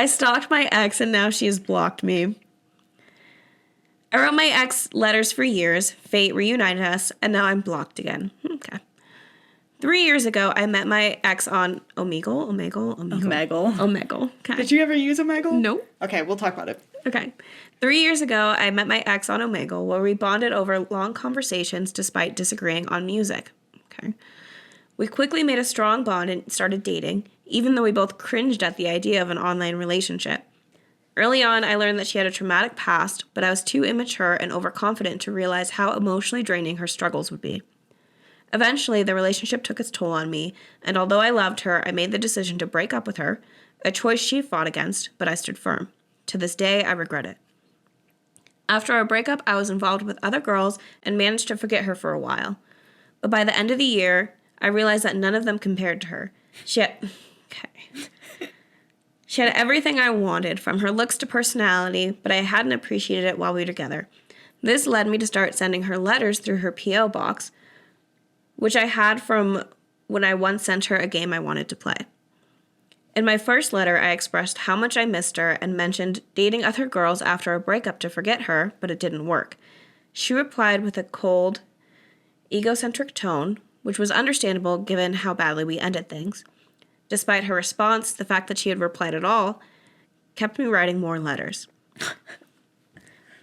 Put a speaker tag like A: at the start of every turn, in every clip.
A: I stalked my ex and now she has blocked me. I wrote my ex letters for years. Fate reunited us, and now I'm blocked again. Okay. 3 years ago, I met my ex on Omegle. Okay.
B: Did you ever use Omegle?
A: No.
B: Okay, we'll talk about it.
A: Okay. 3 years ago, I met my ex on Omegle, where we bonded over long conversations despite disagreeing on music. Okay. We quickly made a strong bond and started dating, even though we both cringed at the idea of an online relationship. Early on, I learned that she had a traumatic past, but I was too immature and overconfident to realize how emotionally draining her struggles would be. Eventually, the relationship took its toll on me, and although I loved her, I made the decision to break up with her, a choice she fought against, but I stood firm. To this day, I regret it. After our breakup, I was involved with other girls and managed to forget her for a while. But by the end of the year, I realized that none of them compared to her. She had everything I wanted, from her looks to personality, but I hadn't appreciated it while we were together. This led me to start sending her letters through her P.O. box, which I had from when I once sent her a game I wanted to play. In my first letter, I expressed how much I missed her and mentioned dating other girls after a breakup to forget her, but it didn't work. She replied with a cold, egocentric tone, which was understandable given how badly we ended things. Despite her response, the fact that she had replied at all kept me writing more letters.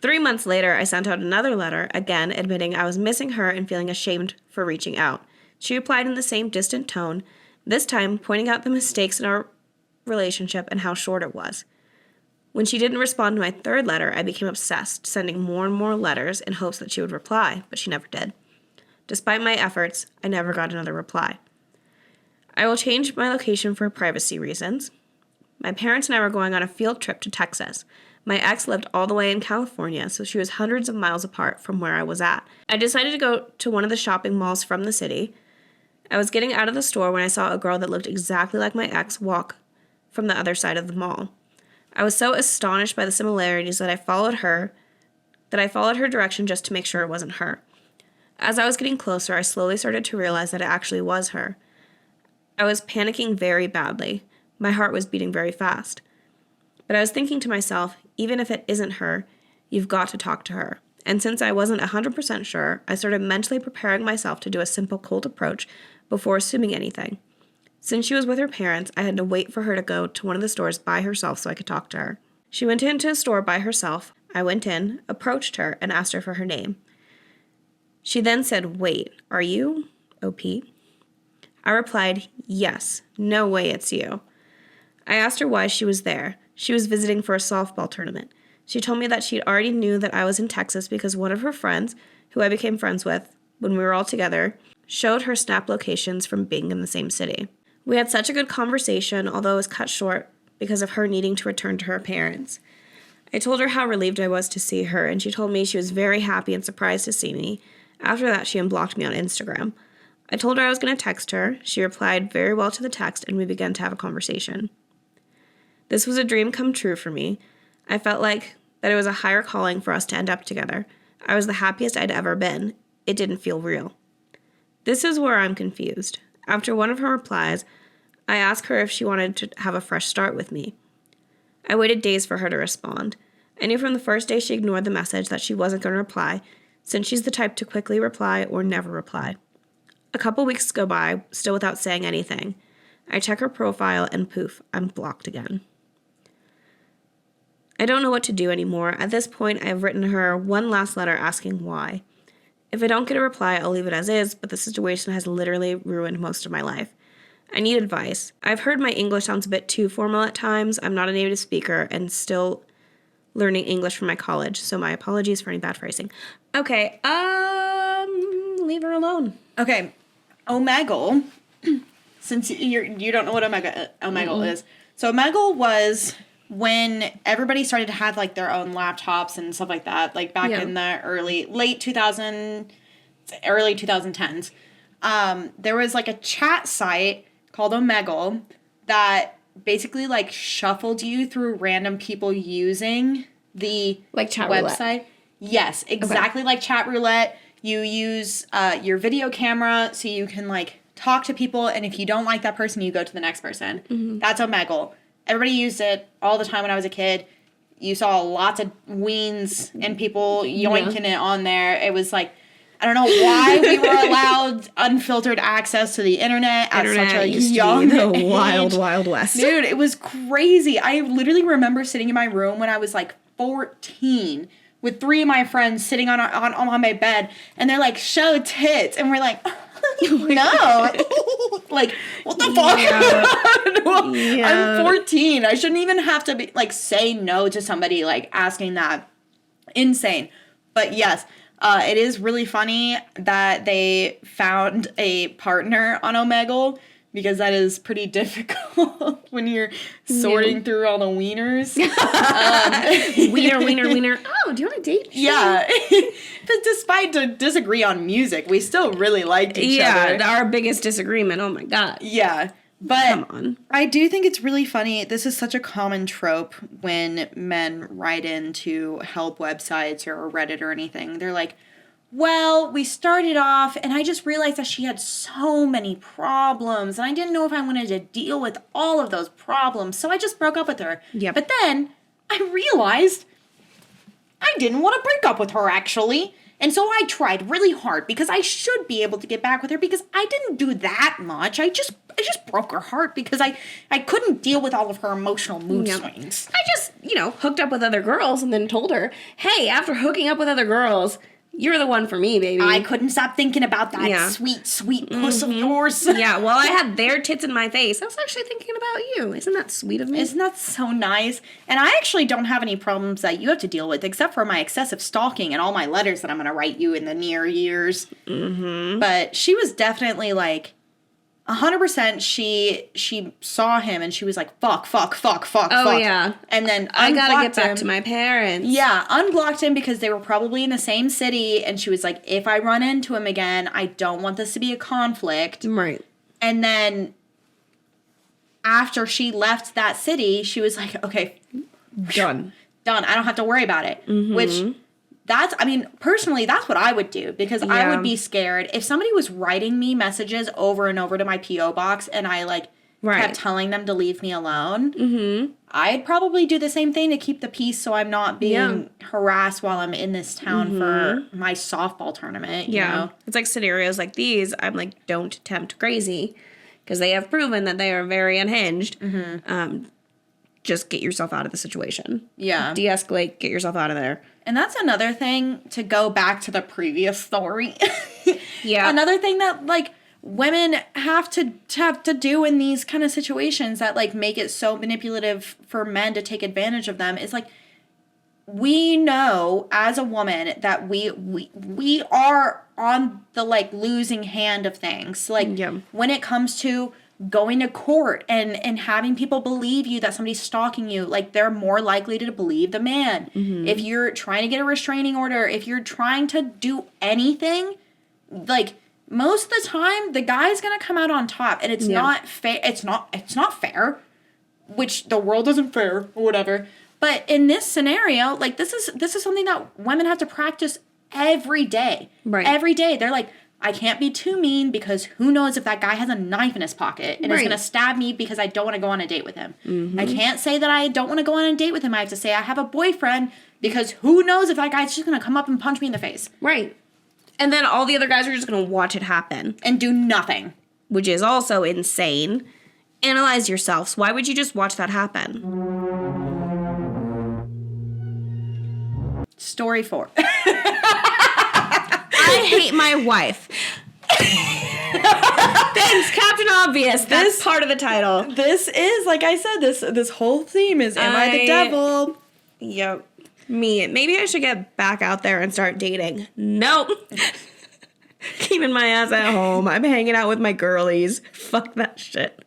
A: 3 months later, I sent out another letter, again admitting I was missing her and feeling ashamed for reaching out. She replied in the same distant tone, this time pointing out the mistakes in our relationship and how short it was. When she didn't respond to my third letter, I became obsessed, sending more and more letters in hopes that she would reply, but she never did. Despite my efforts, I never got another reply. I will change my location for privacy reasons. My parents and I were going on a field trip to Texas. My ex lived all the way in California, so she was hundreds of miles apart from where I was at. I decided to go to one of the shopping malls from the city. I was getting out of the store when I saw a girl that looked exactly like my ex walk from the other side of the mall. I was so astonished by the similarities that I followed her direction just to make sure it wasn't her. As I was getting closer, I slowly started to realize that it actually was her. I was panicking very badly. My heart was beating very fast. But I was thinking to myself, even if it isn't her, you've got to talk to her. And since I wasn't 100% sure, I started mentally preparing myself to do a simple cold approach before assuming anything. Since she was with her parents, I had to wait for her to go to one of the stores by herself so I could talk to her. She went into a store by herself. I went in, approached her, and asked her for her name. She then said, "Wait, are you OP?" I replied, "Yes, no way it's you." I asked her why she was there. She was visiting for a softball tournament. She told me that she already knew that I was in Texas because one of her friends, who I became friends with when we were all together, showed her snap locations from being in the same city. We had such a good conversation, although it was cut short because of her needing to return to her parents. I told her how relieved I was to see her, and she told me she was very happy and surprised to see me. After that, she unblocked me on Instagram. I told her I was going to text her. She replied very well to the text, and we began to have a conversation. This was a dream come true for me. I felt like that it was a higher calling for us to end up together. I was the happiest I'd ever been. It didn't feel real. This is where I'm confused. After one of her replies, I asked her if she wanted to have a fresh start with me. I waited days for her to respond. I knew from the first day she ignored the message that she wasn't going to reply, since she's the type to quickly reply or never reply. A couple weeks go by, still without saying anything. I check her profile and poof, I'm blocked again. I don't know what to do anymore. At this point, I have written her one last letter asking why. If I don't get a reply, I'll leave it as is, but the situation has literally ruined most of my life. I need advice. I've heard my English sounds a bit too formal at times. I'm not a native speaker and still learning English from my college, so my apologies for any bad phrasing. Okay, leave her alone.
B: Okay, Omegle, since you don't know what Omegle is. So Omegle was when everybody started to have, like, their own laptops and stuff like that, like, back in the early 2010s. There was, like, a chat site called Omegle that basically, like, shuffled you through random people using the
A: like chat
B: website.
A: Roulette.
B: Yes, exactly like chat roulette. You use your video camera so you can, like, talk to people, and if you don't like that person, you go to the next person. Mm-hmm. That's Omegle. everybody used it all the time when I was a kid. You saw lots of weens and people yoinking it on there. It was like, I don't know why we were allowed unfiltered access to the internet at such a young age.
A: Wild, wild west.
B: Dude, it was crazy. I literally remember sitting in my room when I was like 14 with 3 of my friends sitting on my bed, and they're like, show tits. And we're like, no. Like, what the fuck? I'm 14. I shouldn't even have to be like say no to somebody like asking that. Insane. But yes. It is really funny that they found a partner on Omegle, because that is pretty difficult when you're sorting through all the wieners.
A: Wiener. Oh, do you want to date?
B: Yeah. But despite to disagree on music, we still really liked each other.
A: Yeah, our biggest disagreement. Oh my God.
B: Yeah. But
A: come on.
B: I do think it's really funny. This is such a common trope when men write into help websites or Reddit or anything. They're like, well, we started off and I just realized that she had so many problems and I didn't know if I wanted to deal with all of those problems. So I just broke up with her.
A: Yep.
B: But then I realized I didn't want to break up with her, actually. And so I tried really hard because I should be able to get back with her because I didn't do that much. I just broke her heart because I couldn't deal with all of her emotional mood swings.
A: I just, hooked up with other girls and then told her, hey, after hooking up with other girls, you're the one for me, baby.
B: I couldn't stop thinking about that sweet, sweet puss of yours.
A: Yeah, well, I had their tits in my face. I was actually thinking about you. Isn't that sweet of me?
B: Isn't that so nice? And I actually don't have any problems that you have to deal with, except for my excessive stalking and all my letters that I'm going to write you in the near years. Mm-hmm. But she was definitely like, 100% she saw him and she was like, fuck.
A: Oh, yeah.
B: And then
A: I gotta get back to my parents.
B: Yeah, unblocked him because they were probably in the same city. And she was like, if I run into him again, I don't want this to be a conflict.
A: Right.
B: And then after she left that city, she was like, okay.
A: Done.
B: I don't have to worry about it. Mm-hmm. Which... personally, that's what I would do because I would be scared. If somebody was writing me messages over and over to my P.O. box and I, kept telling them to leave me alone, I'd probably do the same thing to keep the peace so I'm not being harassed while I'm in this town for my softball tournament, you know?
A: It's like scenarios like these, I'm like, don't tempt crazy because they have proven that they are very unhinged. Just get yourself out of the situation.
B: Yeah.
A: De-escalate, get yourself out of there.
B: And that's another thing to go back to the previous story.
A: Yeah.
B: Another thing that, women have to do in these kind of situations that, make it so manipulative for men to take advantage of them is, we know as a woman that we are on the, losing hand of things. When it comes to going to court and having people believe you that somebody's stalking you, they're more likely to believe the man. Mm-hmm. If you're trying to get a restraining order, if you're trying to do anything, most of the time the guy's gonna come out on top, and it's not fair. It's not fair, which the world isn't fair or whatever. But in this scenario, this is something that women have to practice every day. Right. Every day, they're like, I can't be too mean because who knows if that guy has a knife in his pocket and is going to stab me because I don't want to go on a date with him. Mm-hmm. I can't say that I don't want to go on a date with him. I have to say I have a boyfriend because who knows if that guy's just going to come up and punch me in the face.
A: Right. And then all the other guys are just going to watch it happen.
B: And do nothing.
A: Which is also insane. Analyze yourselves. Why would you just watch that happen?
B: Story 4.
A: I hate my wife. Thanks, Captain Obvious. That's part of the title.
B: This is, like I said, this whole theme is, am I the devil?
A: Yep. Me. Maybe I should get back out there and start dating. Nope. Keeping my ass at home. I'm hanging out with my girlies. Fuck that shit.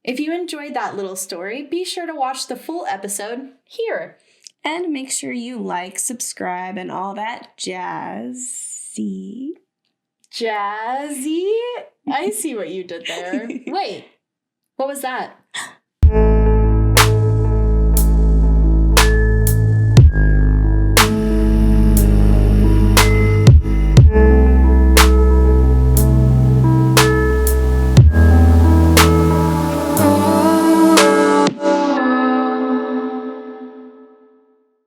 B: If you enjoyed that little story, be sure to watch the full episode here.
A: And make sure you like, subscribe, and all that jazzy.
B: Jazzy? I see what you did there. Wait, what was that?